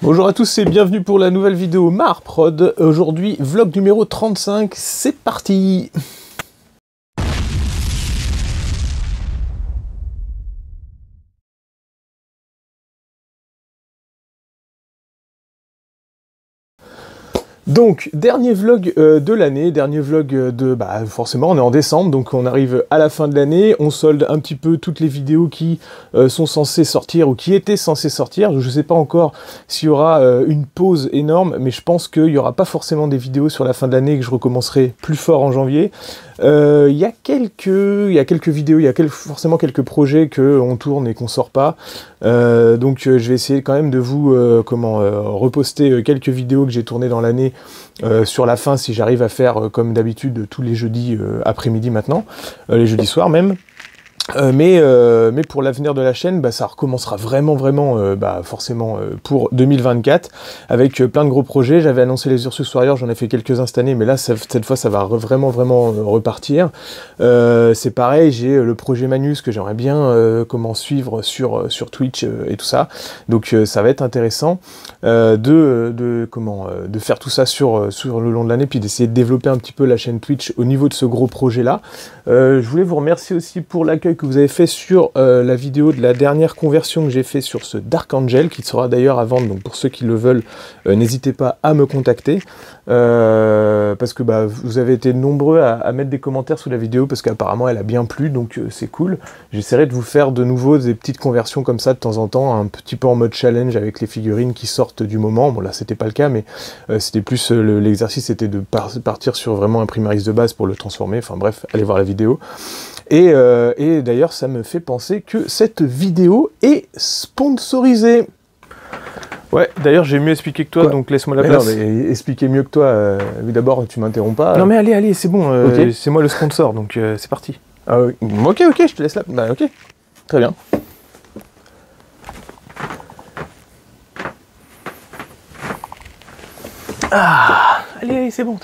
Bonjour à tous et bienvenue pour la nouvelle vidéo Maharprod. Aujourd'hui, vlog numéro 35, c'est parti! Donc, dernier vlog de l'année, dernier vlog de... forcément, on est en décembre, donc on arrive à la fin de l'année, on solde un petit peu toutes les vidéos qui sont censées sortir ou qui étaient censées sortir. Je ne sais pas encore s'il y aura une pause énorme, mais je pense qu'il n'y aura pas forcément des vidéos sur la fin de l'année, que je recommencerai plus fort en janvier. Il y a quelques vidéos, il y a forcément quelques projets qu'on tourne et qu'on sort pas. Donc je vais essayer quand même de vous reposter quelques vidéos que j'ai tournées dans l'année sur la fin, si j'arrive à faire comme d'habitude tous les jeudis après-midi maintenant, les jeudis soirs même. Mais pour l'avenir de la chaîne, ça recommencera vraiment forcément pour 2024 avec plein de gros projets. J'avais annoncé les Ursus Warriors, j'en ai fait quelques-uns cette année, mais là cette fois ça va vraiment repartir. C'est pareil, j'ai le projet Manus que j'aimerais bien suivre sur Twitch et tout ça. Donc ça va être intéressant de faire tout ça sur le long de l'année, puis d'essayer de développer un petit peu la chaîne Twitch au niveau de ce gros projet là. Je voulais vous remercier aussi pour l'accueil que vous avez fait sur la vidéo de la dernière conversion que j'ai fait sur ce Dark Angel, qui sera d'ailleurs à vendre, donc pour ceux qui le veulent, n'hésitez pas à me contacter, parce que vous avez été nombreux à mettre des commentaires sous la vidéo, parce qu'apparemment elle a bien plu, donc c'est cool. J'essaierai de vous faire de nouveau des petites conversions comme ça de temps en temps, un petit peu en mode challenge avec les figurines qui sortent du moment. Bon là c'était pas le cas, mais c'était plus l'exercice était de partir sur vraiment un primaris de base pour le transformer. Enfin bref, allez voir la vidéo. Et d'ailleurs, ça me fait penser que cette vidéo est sponsorisée. Ouais, d'ailleurs, j'ai mieux expliqué que toi, donc laisse-moi la place. Non, mais expliquer mieux que toi, d'abord, tu m'interromps pas. Non mais allez, c'est bon, okay. C'est moi le sponsor, donc c'est parti. Ah oui. Ok, je te laisse là. Ok, très bien. Ah, allez, c'est bon.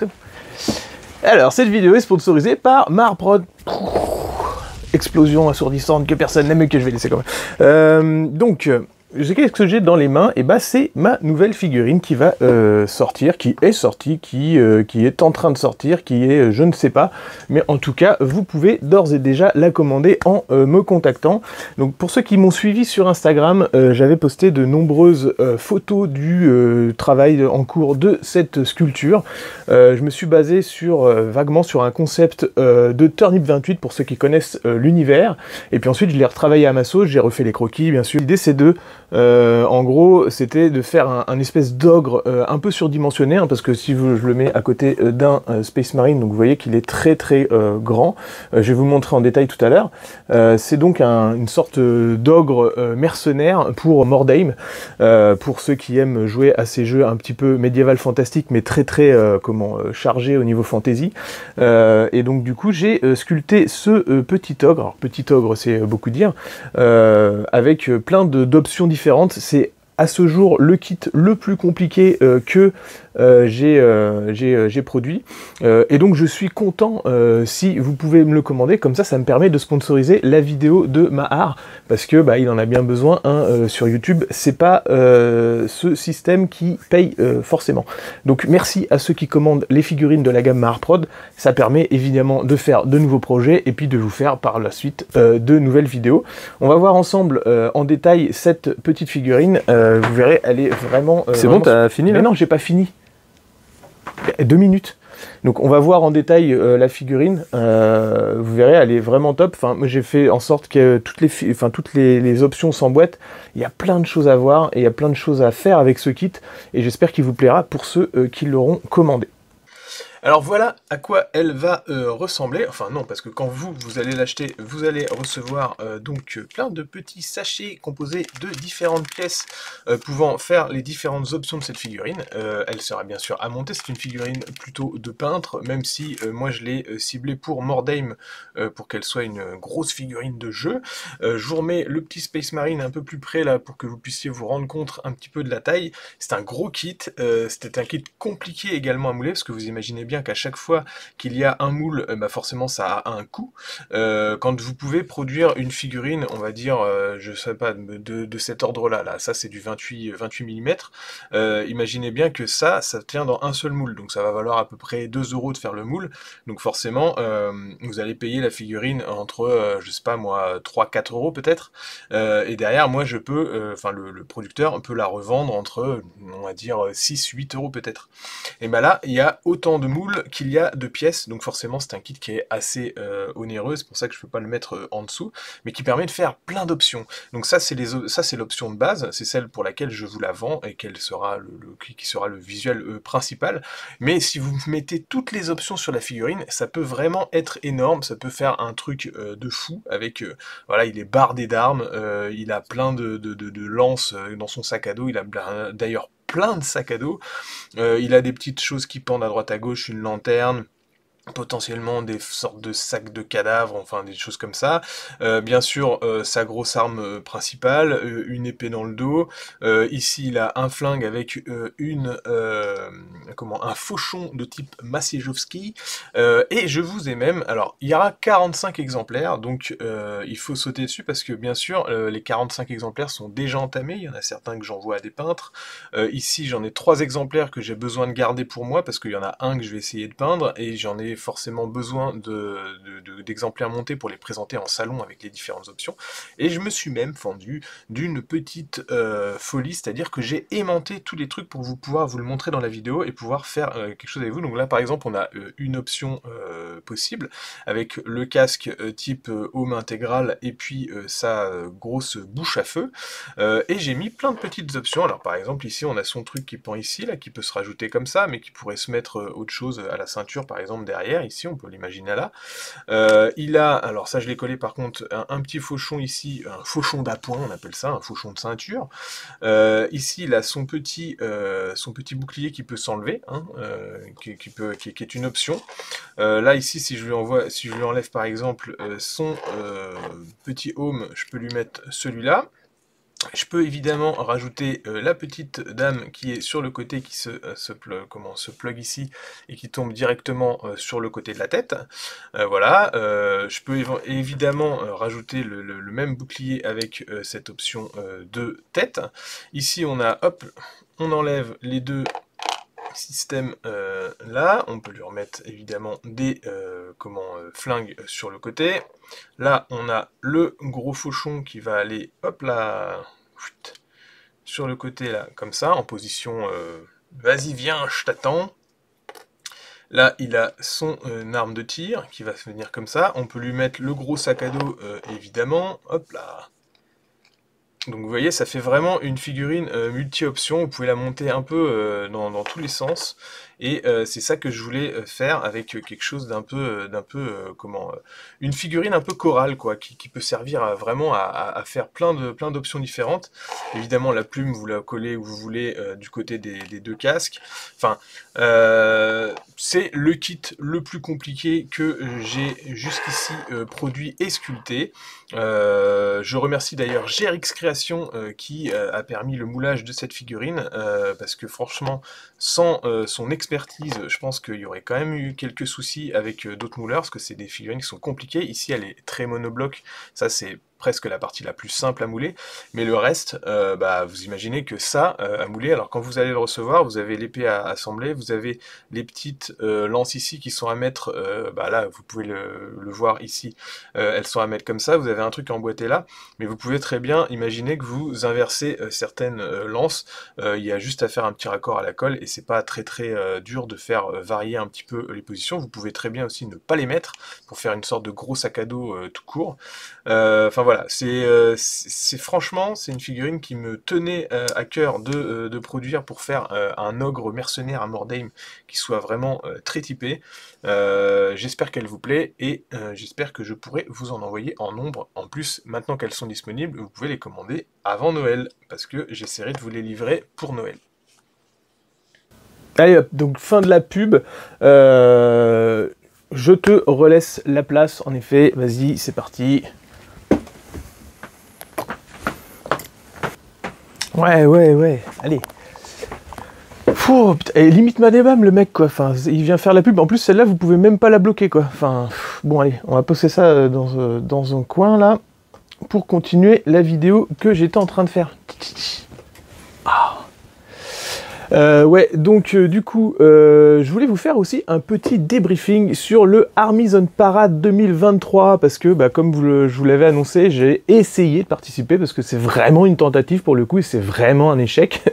Alors, cette vidéo est sponsorisée par Maharprod. Explosion assourdissante que personne n'aime et que je vais laisser quand même. Qu'est-ce que j'ai dans les mains? Et c'est ma nouvelle figurine qui va sortir, qui est sortie, qui est en train de sortir, qui est je ne sais pas, mais en tout cas vous pouvez d'ores et déjà la commander en me contactant. Donc pour ceux qui m'ont suivi sur Instagram, j'avais posté de nombreuses photos du travail en cours de cette sculpture. Je me suis basé vaguement sur un concept de Turnip 28 pour ceux qui connaissent l'univers, et puis ensuite je l'ai retravaillé à ma sauce, j'ai refait les croquis bien sûr. L'idée c'est en gros, c'était de faire un espèce d'ogre un peu surdimensionné, parce que si je le mets à côté d'un Space Marine, donc vous voyez qu'il est très grand, je vais vous montrer en détail tout à l'heure. C'est donc une sorte d'ogre mercenaire pour Mordheim, pour ceux qui aiment jouer à ces jeux un petit peu médiéval fantastique, mais très chargé au niveau fantasy. Et donc du coup, j'ai sculpté ce petit ogre. Alors petit ogre, c'est beaucoup dire, avec plein d'options différentes. C'est à ce jour le kit le plus compliqué que j'ai produit, et donc je suis content si vous pouvez me le commander, comme ça me permet de sponsoriser la vidéo de Mahar, parce que il en a bien besoin, sur YouTube c'est pas ce système qui paye forcément. Donc merci à ceux qui commandent les figurines de la gamme Maharprod, ça permet évidemment de faire de nouveaux projets et puis de vous faire par la suite de nouvelles vidéos. On va voir ensemble en détail cette petite figurine, vous verrez elle est vraiment... c'est bon, t'as fini là? Mais non, j'ai pas fini. 2 minutes. Donc on va voir en détail la figurine, vous verrez elle est vraiment top. Enfin, moi j'ai fait en sorte que toutes les options s'emboîtent. Il y a plein de choses à voir et il y a plein de choses à faire avec ce kit, et j'espère qu'il vous plaira pour ceux qui l'auront commandé. Alors voilà à quoi elle va ressembler, enfin non, parce que quand vous allez l'acheter, vous allez recevoir donc plein de petits sachets composés de différentes pièces pouvant faire les différentes options de cette figurine. Elle sera bien sûr à monter, c'est une figurine plutôt de peintre, même si moi je l'ai ciblée pour Mordheim, pour qu'elle soit une grosse figurine de jeu. Je vous remets le petit Space Marine un peu plus près là, pour que vous puissiez vous rendre compte un petit peu de la taille. C'est un gros kit, c'était un kit compliqué également à mouler, parce que vous imaginez bien bien qu'à chaque fois qu'il y a un moule, bah forcément ça a un coût. Quand vous pouvez produire une figurine, on va dire, je sais pas, de cet ordre-là, là, ça c'est du 28 mm, imaginez bien que ça tient dans un seul moule, donc ça va valoir à peu près 2 € de faire le moule, donc forcément, vous allez payer la figurine entre, je sais pas moi, 3-4 € peut-être, et derrière, moi je peux, enfin le producteur peut la revendre entre, on va dire, 6-8 € peut-être. Et ben là, il y a autant de moules qu'il y a de pièces, donc forcément c'est un kit qui est assez onéreux, c'est pour ça que je peux pas le mettre en dessous, mais qui permet de faire plein d'options. Donc ça c'est l'option de base, c'est celle pour laquelle je vous la vends et qui sera le visuel principal. Mais si vous mettez toutes les options sur la figurine, ça peut vraiment être énorme, ça peut faire un truc de fou avec, voilà, il est bardé d'armes, il a plein de lances dans son sac à dos, il a d'ailleurs plein de sacs à dos, il a des petites choses qui pendent à droite à gauche, une lanterne, potentiellement des sortes de sacs de cadavres, enfin des choses comme ça. Bien sûr, sa grosse arme principale, une épée dans le dos. Ici, il a un flingue avec un fauchon de type Maciejowski. Et je vous ai même... Alors, il y aura 45 exemplaires, donc il faut sauter dessus parce que, bien sûr, les 45 exemplaires sont déjà entamés. Il y en a certains que j'envoie à des peintres. Ici, j'en ai 3 exemplaires que j'ai besoin de garder pour moi parce qu'il y en a un que je vais essayer de peindre et j'en ai forcément besoin d'exemplaires montés pour les présenter en salon avec les différentes options. Et je me suis même fendu d'une petite folie, c'est-à-dire que j'ai aimanté tous les trucs pour pouvoir vous le montrer dans la vidéo et pouvoir faire quelque chose avec vous. Donc là, par exemple, on a une option possible avec le casque type home intégral et puis sa grosse bouche à feu. Et j'ai mis plein de petites options. Alors par exemple, ici, on a son truc qui pend ici, là, qui peut se rajouter comme ça, mais qui pourrait se mettre autre chose à la ceinture, par exemple, derrière. Ici, on peut l'imaginer là. Il a, alors ça je l'ai collé par contre, un petit fauchon ici, un fauchon d'appoint, on appelle ça, un fauchon de ceinture. Ici, il a son petit bouclier qui peut s'enlever, hein, qui est une option. Là, ici, si je lui enlève par exemple son petit home, je peux lui mettre celui-là. Je peux évidemment rajouter la petite dame qui est sur le côté, qui se plug ici, et qui tombe directement sur le côté de la tête. Voilà, je peux évidemment rajouter le même bouclier avec cette option de tête. Ici on a, hop, on enlève les deux système là, on peut lui remettre évidemment des flingues sur le côté. Là, on a le gros fauchon qui va aller, hop là, sur le côté là, comme ça, en position vas-y viens, je t'attends. Là, il a son arme de tir qui va venir comme ça. On peut lui mettre le gros sac à dos, évidemment. Hop là. Donc vous voyez, ça fait vraiment une figurine multi-option, vous pouvez la monter un peu dans tous les sens, et c'est ça que je voulais faire avec quelque chose une figurine un peu chorale, quoi, qui peut servir vraiment à faire plein d'options différentes. Évidemment, la plume, vous la collez où vous voulez du côté des deux casques. Enfin, c'est le kit le plus compliqué que j'ai jusqu'ici produit et sculpté. Je remercie d'ailleurs GRX Création qui a permis le moulage de cette figurine, parce que franchement, sans son expertise, je pense qu'il y aurait quand même eu quelques soucis avec d'autres mouleurs, parce que c'est des figurines qui sont compliquées. Ici, elle est très monobloc, ça c'est presque la partie la plus simple à mouler, mais le reste, vous imaginez que ça, à mouler, alors quand vous allez le recevoir, vous avez l'épée à assembler, vous avez les petites lances ici qui sont à mettre, là, vous pouvez le voir ici, elles sont à mettre comme ça, vous avez un truc emboîté là, mais vous pouvez très bien imaginer que vous inversez certaines lances, il y a juste à faire un petit raccord à la colle, et c'est pas très dur de faire varier un petit peu les positions. Vous pouvez très bien aussi ne pas les mettre, pour faire une sorte de gros sac à dos tout court. Enfin voilà, c'est franchement, c'est une figurine qui me tenait à cœur de produire pour faire un ogre mercenaire à Mordheim qui soit vraiment très typé. J'espère qu'elle vous plaît, et j'espère que je pourrai vous en envoyer en nombre. En plus, maintenant qu'elles sont disponibles, vous pouvez les commander avant Noël, parce que j'essaierai de vous les livrer pour Noël. Allez hop, donc fin de la pub. Je te relaisse la place, en effet, vas-y, c'est parti. Ouais, allez. Et limite Madébam le mec quoi, enfin il vient faire la pub, en plus celle-là vous pouvez même pas la bloquer quoi, enfin bon allez, on va poster ça dans un coin là, pour continuer la vidéo que j'étais en train de faire. Ouais, donc du coup, je voulais vous faire aussi un petit débriefing sur le Armies on Parade 2023, parce que, bah, comme je vous l'avais annoncé, j'ai essayé de participer, parce que c'est vraiment une tentative pour le coup, et c'est vraiment un échec.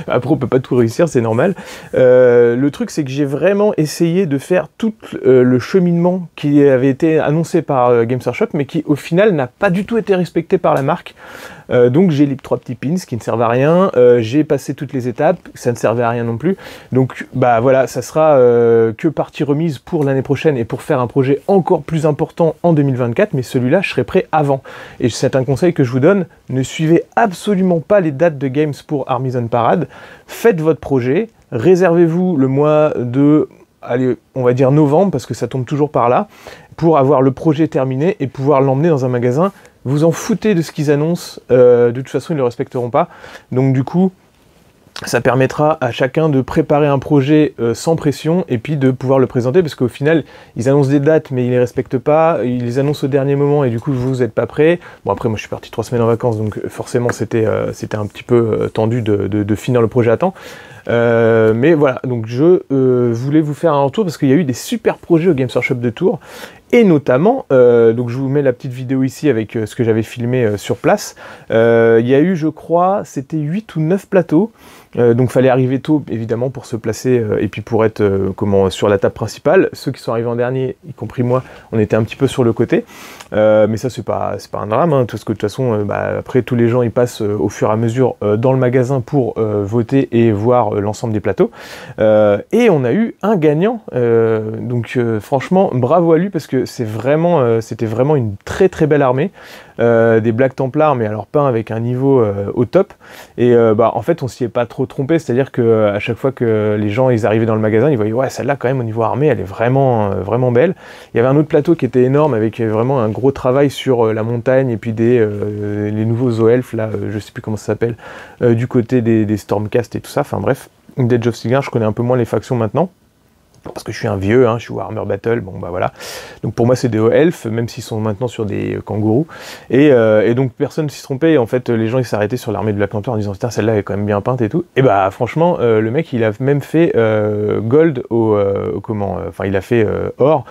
Après, on peut pas tout réussir, c'est normal. Le truc, c'est que j'ai vraiment essayé de faire tout le cheminement qui avait été annoncé par Games Workshop, mais qui, au final, n'a pas du tout été respecté par la marque. Donc j'ai les 3 petits pins qui ne servent à rien, j'ai passé toutes les étapes, ça ne servait à rien non plus, donc bah voilà, ça sera que partie remise pour l'année prochaine et pour faire un projet encore plus important en 2024, mais celui-là je serai prêt avant. Et c'est un conseil que je vous donne, ne suivez absolument pas les dates de Games pour Armies on Parade, faites votre projet, réservez-vous le mois de, allez, on va dire novembre, parce que ça tombe toujours par là, pour avoir le projet terminé et pouvoir l'emmener dans un magasin. Vous en foutez de ce qu'ils annoncent, de toute façon ils ne le respecteront pas, donc du coup ça permettra à chacun de préparer un projet sans pression et puis de pouvoir le présenter, parce qu'au final ils annoncent des dates mais ils les respectent pas, ils les annoncent au dernier moment et du coup vous n'êtes pas prêt. Bon après moi je suis parti 3 semaines en vacances, donc forcément c'était un petit peu tendu de finir le projet à temps. Mais voilà, donc je voulais vous faire un retour parce qu'il y a eu des super projets au Games Workshop de Tours, et notamment, donc je vous mets la petite vidéo ici avec ce que j'avais filmé sur place. Il y a eu, je crois, c'était 8 ou 9 plateaux, donc fallait arriver tôt évidemment pour se placer et puis pour être sur la table principale. Ceux qui sont arrivés en dernier, y compris moi, on était un petit peu sur le côté, mais ça c'est pas un drame, hein, parce que de toute façon, après tous les gens ils passent au fur et à mesure dans le magasin pour voter et voir l'ensemble des plateaux, et on a eu un gagnant, donc franchement bravo à lui, parce que c'était vraiment une très très belle armée, des Black Templars, mais alors peint avec un niveau au top, et en fait on s'y est pas trop trompé, c'est-à-dire que à chaque fois que les gens ils arrivaient dans le magasin, ils voyaient ouais celle-là quand même au niveau armée elle est vraiment belle. Il y avait un autre plateau qui était énorme avec vraiment un gros travail sur la montagne et puis les nouveaux Zoelfs là, je sais plus comment ça s'appelle, du côté des Stormcast et tout ça, enfin bref, Age of Sigmar je connais un peu moins les factions maintenant, parce que je suis un vieux, hein, je suis Warhammer Battle, bon bah voilà. Donc pour moi c'est des hauts elfes, même s'ils sont maintenant sur des kangourous. Et donc personne ne s'y trompait, en fait les gens ils s'arrêtaient sur l'armée de Black Panther en disant putain celle-là est quand même bien peinte et tout. Et bah franchement le mec il a même fait gold enfin il a fait or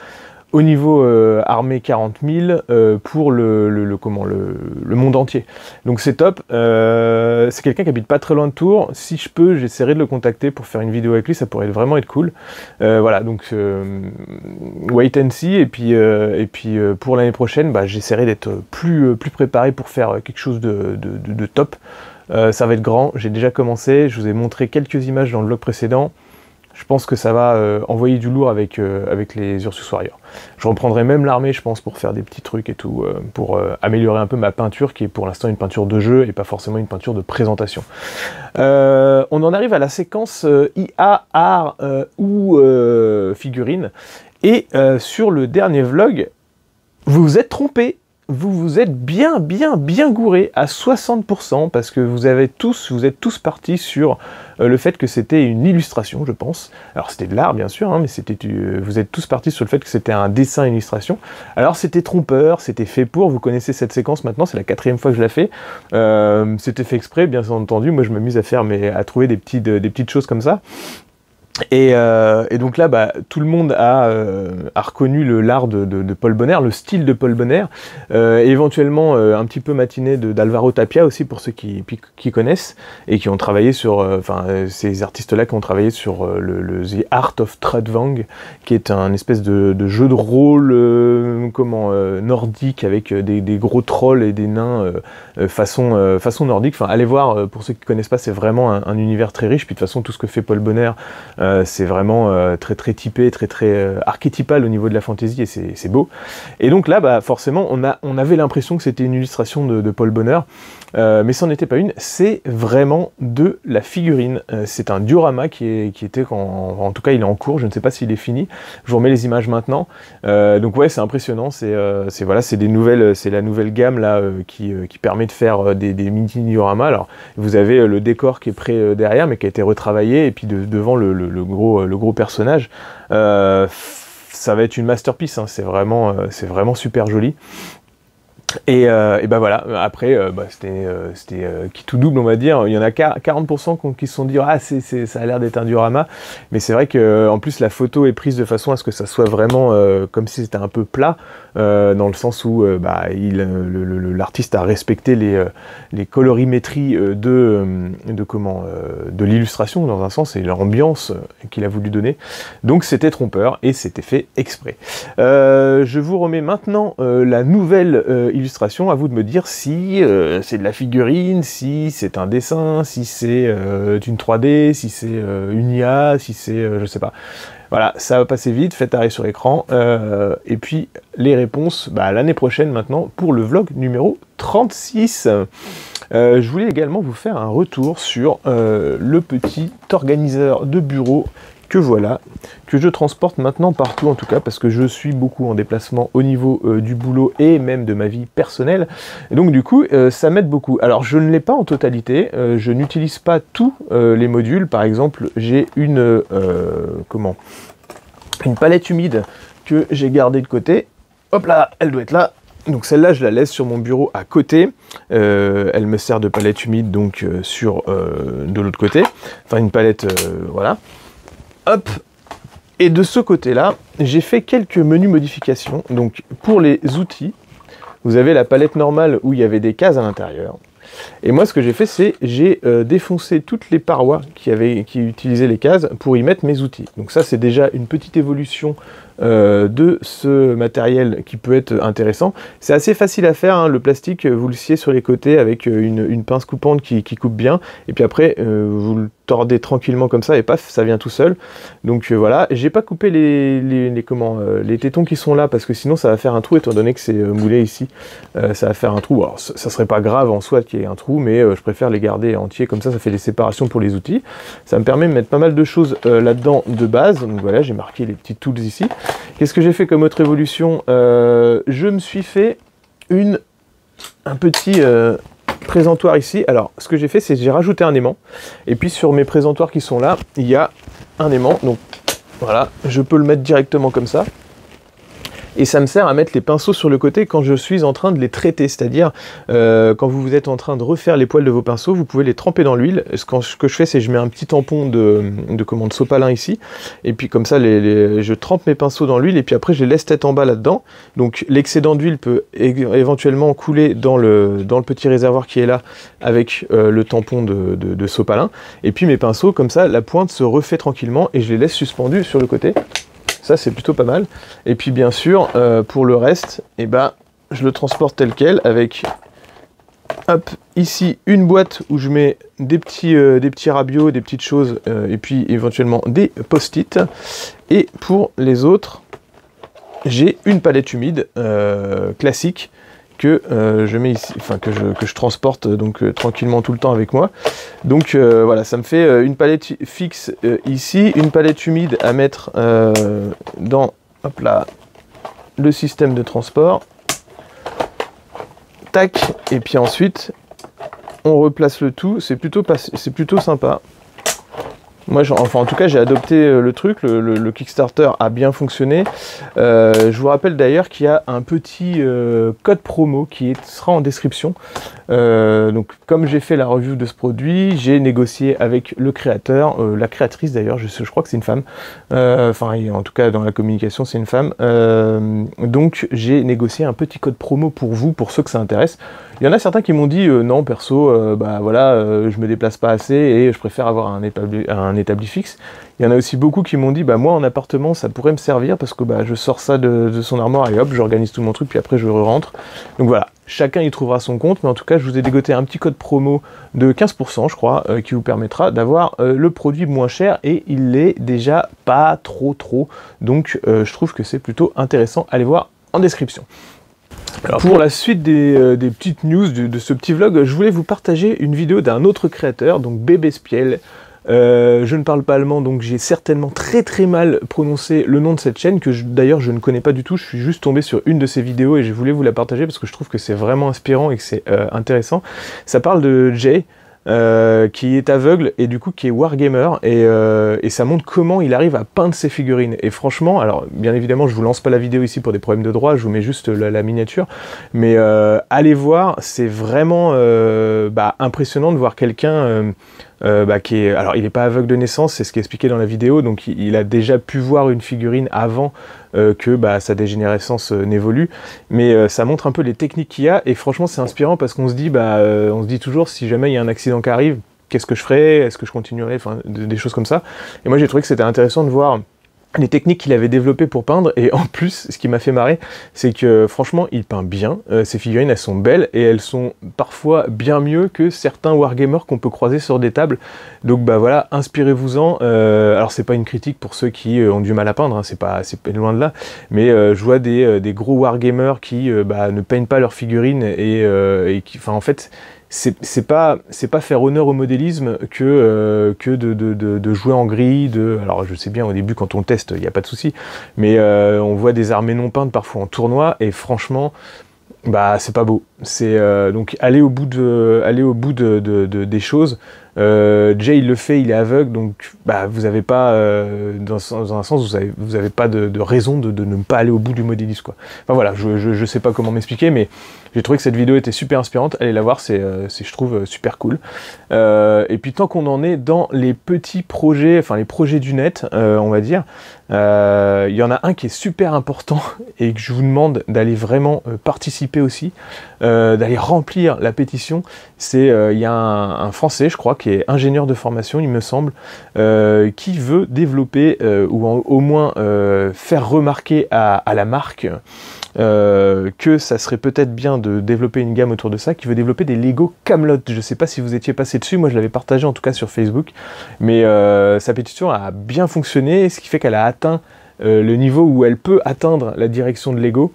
au niveau armée 40 000 pour le monde entier. Donc c'est top. C'est quelqu'un qui habite pas très loin de Tours. Si je peux, j'essaierai de le contacter pour faire une vidéo avec lui, ça pourrait vraiment être cool. Voilà, donc wait and see. Et puis pour l'année prochaine, j'essaierai d'être plus préparé pour faire quelque chose de top. Ça va être grand, j'ai déjà commencé, je vous ai montré quelques images dans le vlog précédent. Je pense que ça va envoyer du lourd avec les Ursus Warriors. Je reprendrai même l'armée, je pense, pour faire des petits trucs et tout, pour améliorer un peu ma peinture, qui est pour l'instant une peinture de jeu et pas forcément une peinture de présentation. On en arrive à la séquence IA, art ou figurine. Et sur le dernier vlog, vous vous êtes trompé. Vous vous êtes bien gouré à 60%, parce que vous êtes tous partis sur le fait que c'était une illustration, je pense. Alors c'était de l'art bien sûr, hein, mais vous êtes tous partis sur le fait que c'était un dessin illustration. Alors c'était trompeur, c'était fait pour, vous connaissez cette séquence maintenant, c'est la 4e fois que je la fais. C'était fait exprès, bien entendu, moi je m'amuse à trouver des petites choses comme ça. Et donc là, tout le monde a reconnu l'art de Paul Bonner, le style de Paul Bonner, et éventuellement un petit peu matiné d'Alvaro Tapia aussi, pour ceux qui connaissent, et qui ont travaillé sur, ces artistes-là qui ont travaillé sur le The Art of Trudvang, qui est un espèce de jeu de rôle nordique, avec des gros trolls et des nains façon nordique. Enfin, allez voir, pour ceux qui connaissent pas, c'est vraiment un univers très riche, puis de toute façon tout ce que fait Paul Bonner, c'est vraiment très très typé, très très archétypal au niveau de la fantasy, et c'est beau. Et donc là, bah, forcément, on avait l'impression que c'était une illustration de Paul Bonheur, mais ça n'en était pas une, c'est vraiment de la figurine. C'est un diorama qui était, en tout cas il est en cours, je ne sais pas s'il est fini, je vous remets les images maintenant. Donc ouais, c'est impressionnant, c'est des nouvelles, c'est la nouvelle gamme là qui permet de faire des mini dioramas. Alors vous avez le décor qui est prêt derrière, mais qui a été retravaillé, et puis devant le gros personnage. Ça va être une masterpiece, hein, c'est vraiment super joli. Et bah voilà, après, c'était qui tout double, on va dire. Il y en a 40% qui se sont dit « Ah, ça a l'air d'être un diorama », mais c'est vrai qu'en plus, la photo est prise de façon à ce que ça soit vraiment comme si c'était un peu plat, dans le sens où l'artiste a respecté les colorimétries de l'illustration, dans un sens, et l'ambiance qu'il a voulu donner. Donc c'était trompeur, et c'était fait exprès. Je vous remets maintenant la nouvelle illustration, à vous de me dire si c'est de la figurine, si c'est un dessin, si c'est une 3D, si c'est une IA, si c'est je sais pas. Voilà, ça va passer vite, faites arrêt sur écran, et puis les réponses l'année prochaine maintenant pour le vlog numéro 36. Je voulais également vous faire un retour sur le petit organiseur de bureau que voilà, que je transporte maintenant partout, en tout cas parce que je suis beaucoup en déplacement au niveau du boulot et même de ma vie personnelle, et donc du coup ça m'aide beaucoup. Alors je ne l'ai pas en totalité, je n'utilise pas tous les modules. Par exemple, j'ai une palette humide que j'ai gardée de côté, hop là, elle doit être là. Donc celle-là, je la laisse sur mon bureau à côté. Elle me sert de palette humide donc de l'autre côté. Enfin une palette, voilà. Hop. Et de ce côté-là, j'ai fait quelques menus modifications. Donc pour les outils, vous avez la palette normale où il y avait des cases à l'intérieur. Et moi, ce que j'ai fait, c'est j'ai défoncé toutes les parois qui utilisaient les cases pour y mettre mes outils. Donc ça, c'est déjà une petite évolution de ce matériel qui peut être intéressant. C'est assez facile à faire, hein. Le plastique, vous le sciez sur les côtés avec une pince coupante qui coupe bien, et puis après vous le tordez tranquillement comme ça et paf, ça vient tout seul. Donc voilà, j'ai pas coupé les tétons qui sont là parce que sinon ça va faire un trou, étant donné que c'est moulé ici, ça va faire un trou. Alors ça serait pas grave en soi qu'il y ait un trou, mais je préfère les garder entiers, comme ça fait des séparations pour les outils. Ça me permet de mettre pas mal de choses là-dedans de base. Donc voilà, j'ai marqué les petits tools ici. Qu'est-ce que j'ai fait comme autre évolution? Je me suis fait un petit présentoir ici. Alors, ce que j'ai fait, c'est que j'ai rajouté un aimant. Et puis, sur mes présentoirs qui sont là, il y a un aimant. Donc, voilà, je peux le mettre directement comme ça. Et ça me sert à mettre les pinceaux sur le côté quand je suis en train de les traiter, c'est-à-dire quand vous êtes en train de refaire les poils de vos pinceaux, vous pouvez les tremper dans l'huile. Ce que je fais, c'est que je mets un petit tampon de sopalin ici, et puis comme ça je trempe mes pinceaux dans l'huile, et puis après je les laisse tête en bas là-dedans. Donc l'excédent d'huile peut éventuellement couler dans le petit réservoir qui est là avec le tampon de sopalin, et puis mes pinceaux, comme ça la pointe se refait tranquillement et je les laisse suspendus sur le côté. Ça, c'est plutôt pas mal. Et puis, bien sûr, pour le reste, je le transporte tel quel avec, hop, ici, une boîte où je mets des petits rabios, des petites choses, et puis éventuellement des post-it. Et pour les autres, j'ai une palette humide classique que je mets ici, enfin que je transporte donc tranquillement tout le temps avec moi. Donc voilà, ça me fait une palette fixe ici, une palette humide à mettre dans, hop là, le système de transport. Tac, et puis ensuite on replace le tout. C'est plutôt sympa. Moi, en tout cas, j'ai adopté le truc, le Kickstarter a bien fonctionné. Je vous rappelle d'ailleurs qu'il y a un petit code promo qui sera en description. Donc, comme j'ai fait la review de ce produit, j'ai négocié avec le créateur, la créatrice d'ailleurs, je crois que c'est une femme. En tout cas, dans la communication, c'est une femme. Donc, j'ai négocié un petit code promo pour vous, pour ceux que ça intéresse. Il y en a certains qui m'ont dit non, perso, je me déplace pas assez et je préfère avoir un établi fixe. Il y en a aussi beaucoup qui m'ont dit moi en appartement ça pourrait me servir parce que je sors ça de son armoire et hop, j'organise tout mon truc puis après je rentre. Donc voilà, chacun y trouvera son compte, mais en tout cas je vous ai dégoté un petit code promo de 15% je crois, qui vous permettra d'avoir le produit moins cher, et il l'est déjà pas trop, donc je trouve que c'est plutôt intéressant, allez voir en description. Alors pour la suite des petites news de ce petit vlog, je voulais vous partager une vidéo d'un autre créateur, donc Bébéspiel. Je ne parle pas allemand, donc j'ai certainement très mal prononcé le nom de cette chaîne, que d'ailleurs je ne connais pas du tout. Je suis juste tombé sur une de ses vidéos et je voulais vous la partager parce que je trouve que c'est vraiment inspirant et que c'est intéressant. Ça parle de Jay, qui est aveugle et du coup qui est wargamer, et ça montre comment il arrive à peindre ses figurines. Et franchement, alors bien évidemment je vous lance pas la vidéo ici pour des problèmes de droit, je vous mets juste la miniature, mais allez voir, c'est vraiment impressionnant de voir quelqu'un qui est... Alors il n'est pas aveugle de naissance, c'est ce qui est expliqué dans la vidéo, donc il a déjà pu voir une figurine avant que sa dégénérescence n'évolue, mais ça montre un peu les techniques qu'il y a, et franchement c'est inspirant parce qu'on se dit, on se dit toujours, si jamais il y a un accident qui arrive, qu'est-ce que je ferais, est-ce que je continuerai, enfin des choses comme ça. Et moi j'ai trouvé que c'était intéressant de voir les techniques qu'il avait développées pour peindre, et en plus, ce qui m'a fait marrer, c'est que franchement, il peint bien, ses figurines, elles sont belles, et elles sont parfois bien mieux que certains wargamers qu'on peut croiser sur des tables, donc voilà, inspirez-vous-en. Alors c'est pas une critique pour ceux qui ont du mal à peindre, hein, c'est pas loin de là, mais je vois des gros wargamers qui ne peignent pas leurs figurines, et qui, enfin en fait, c'est pas faire honneur au modélisme que de jouer en gris, alors je sais bien au début quand on le teste il n'y a pas de souci, mais on voit des armées non peintes parfois en tournoi, et franchement c'est pas beau. C'est donc aller au bout des choses. Jay il le fait, il est aveugle, donc vous avez pas dans un sens vous avez pas de raison de ne pas aller au bout du modélisme, quoi. Enfin voilà, je sais pas comment m'expliquer, mais j'ai trouvé que cette vidéo était super inspirante, allez la voir, c'est je trouve super cool. Et puis tant qu'on en est dans les petits projets, enfin les projets du net, on va dire, il y en a un qui est super important et que je vous demande d'aller vraiment participer aussi, d'aller remplir la pétition. C'est il y a un Français, je crois, qui est ingénieur de formation, il me semble, qui veut développer ou au moins faire remarquer à la marque que ça serait peut-être bien de développer une gamme autour de ça, qui veut développer des Lego Camelot. Je sais pas si vous étiez passé dessus, moi je l'avais partagé en tout cas sur Facebook, mais sa pétition a bien fonctionné, ce qui fait qu'elle a atteint le niveau où elle peut atteindre la direction de Lego.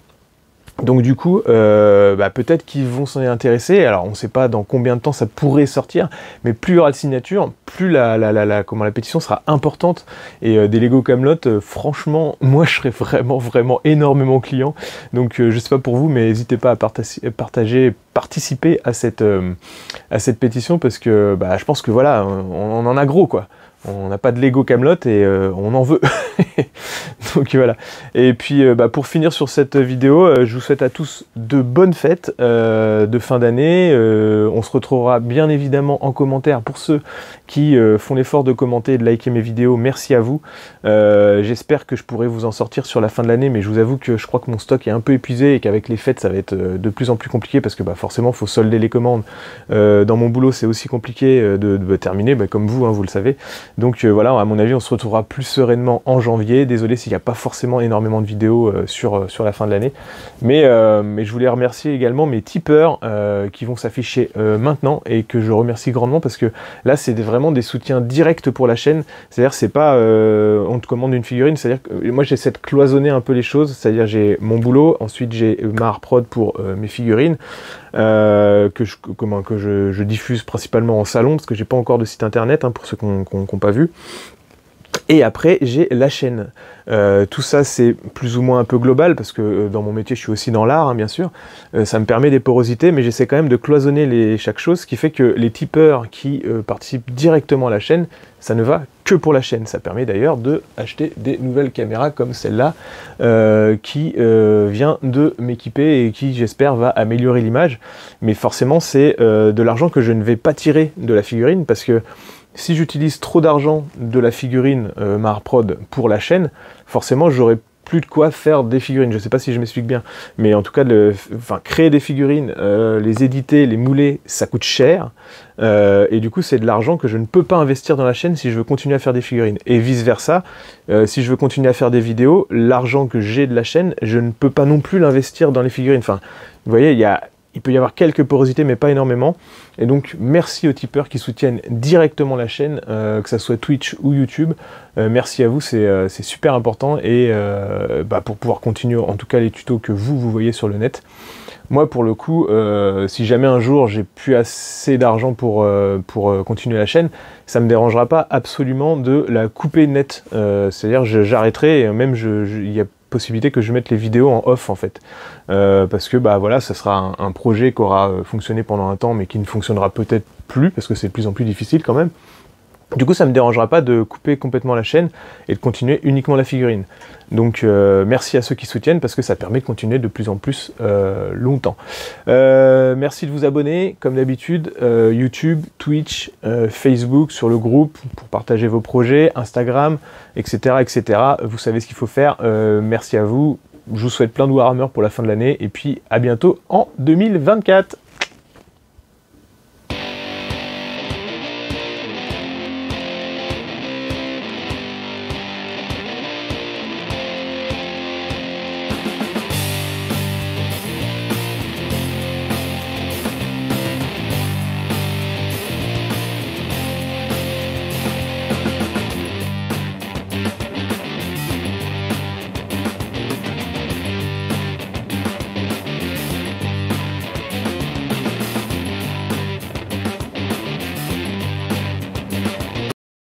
Donc du coup, peut-être qu'ils vont s'en intéresser. Alors on ne sait pas dans combien de temps ça pourrait sortir, mais plus il y aura de signatures, plus la pétition sera importante. Et des Lego Camelot, franchement, moi je serais vraiment énormément client. Donc je sais pas pour vous, mais n'hésitez pas à partager, participer à cette pétition, parce que je pense que voilà, on en a gros, quoi. On n'a pas de Lego Camelot et on en veut. Donc voilà. Et puis pour finir sur cette vidéo, je vous souhaite à tous de bonnes fêtes de fin d'année. On se retrouvera bien évidemment en commentaire pour ceux qui font l'effort de commenter et de liker mes vidéos. Merci à vous. J'espère que je pourrai vous en sortir sur la fin de l'année, mais je vous avoue que je crois que mon stock est un peu épuisé et qu'avec les fêtes ça va être de plus en plus compliqué, parce que forcément il faut solder les commandes. Dans mon boulot c'est aussi compliqué de terminer, comme vous, hein, vous le savez. Donc voilà, à mon avis on se retrouvera plus sereinement en janvier. Désolé s'il n'y a pas forcément énormément de vidéos sur la fin de l'année, mais je voulais remercier également mes tipeurs qui vont s'afficher maintenant, et que je remercie grandement, parce que là c'est vraiment des soutiens directs pour la chaîne. C'est-à-dire c'est pas on te commande une figurine, c'est-à-dire que moi j'essaie de cloisonner un peu les choses, c'est-à-dire j'ai mon boulot, ensuite j'ai ma prod pour mes figurines, que je diffuse principalement en salon, parce que j'ai pas encore de site internet, hein, pour ceux qui n'ont pas vu. Et après j'ai la chaîne. Tout ça c'est plus ou moins un peu global, parce que dans mon métier je suis aussi dans l'art, hein, bien sûr. Ça me permet des porosités, mais j'essaie quand même de cloisonner chaque chose, ce qui fait que les tipeurs qui participent directement à la chaîne, ça ne va que pour la chaîne. Ça permet d'ailleurs de acheter des nouvelles caméras comme celle-là, qui vient de m'équiper et qui, j'espère, va améliorer l'image. Mais forcément c'est de l'argent que je ne vais pas tirer de la figurine, parce que si j'utilise trop d'argent de la figurine Marprod pour la chaîne, forcément j'aurai plus de quoi faire des figurines. Je sais pas si je m'explique bien, mais en tout cas, créer des figurines, les éditer, les mouler, ça coûte cher, et du coup c'est de l'argent que je ne peux pas investir dans la chaîne si je veux continuer à faire des figurines. Et vice versa, si je veux continuer à faire des vidéos, l'argent que j'ai de la chaîne, je ne peux pas non plus l'investir dans les figurines. Enfin, vous voyez, il y il peut y avoir quelques porosités, mais pas énormément. Et donc, merci aux tipeurs qui soutiennent directement la chaîne, que ce soit Twitch ou YouTube. Merci à vous, c'est super important. Et pour pouvoir continuer, en tout cas, les tutos que vous voyez sur le net. Moi, pour le coup, si jamais un jour j'ai plus assez d'argent pour continuer la chaîne, ça me dérangera pas absolument de la couper net. C'est-à-dire, j'arrêterai, et même il y a possibilité que je mette les vidéos en off en fait, parce que voilà, ça sera un projet qui aura fonctionné pendant un temps, mais qui ne fonctionnera peut-être plus, parce que c'est de plus en plus difficile quand même. Du coup, ça ne me dérangera pas de couper complètement la chaîne et de continuer uniquement la figurine. Donc, merci à ceux qui soutiennent parce que ça permet de continuer de plus en plus longtemps. Merci de vous abonner, comme d'habitude, YouTube, Twitch, Facebook, sur le groupe pour partager vos projets, Instagram, etc., etc. Vous savez ce qu'il faut faire. Merci à vous. Je vous souhaite plein de Warhammer pour la fin de l'année et puis à bientôt en 2024.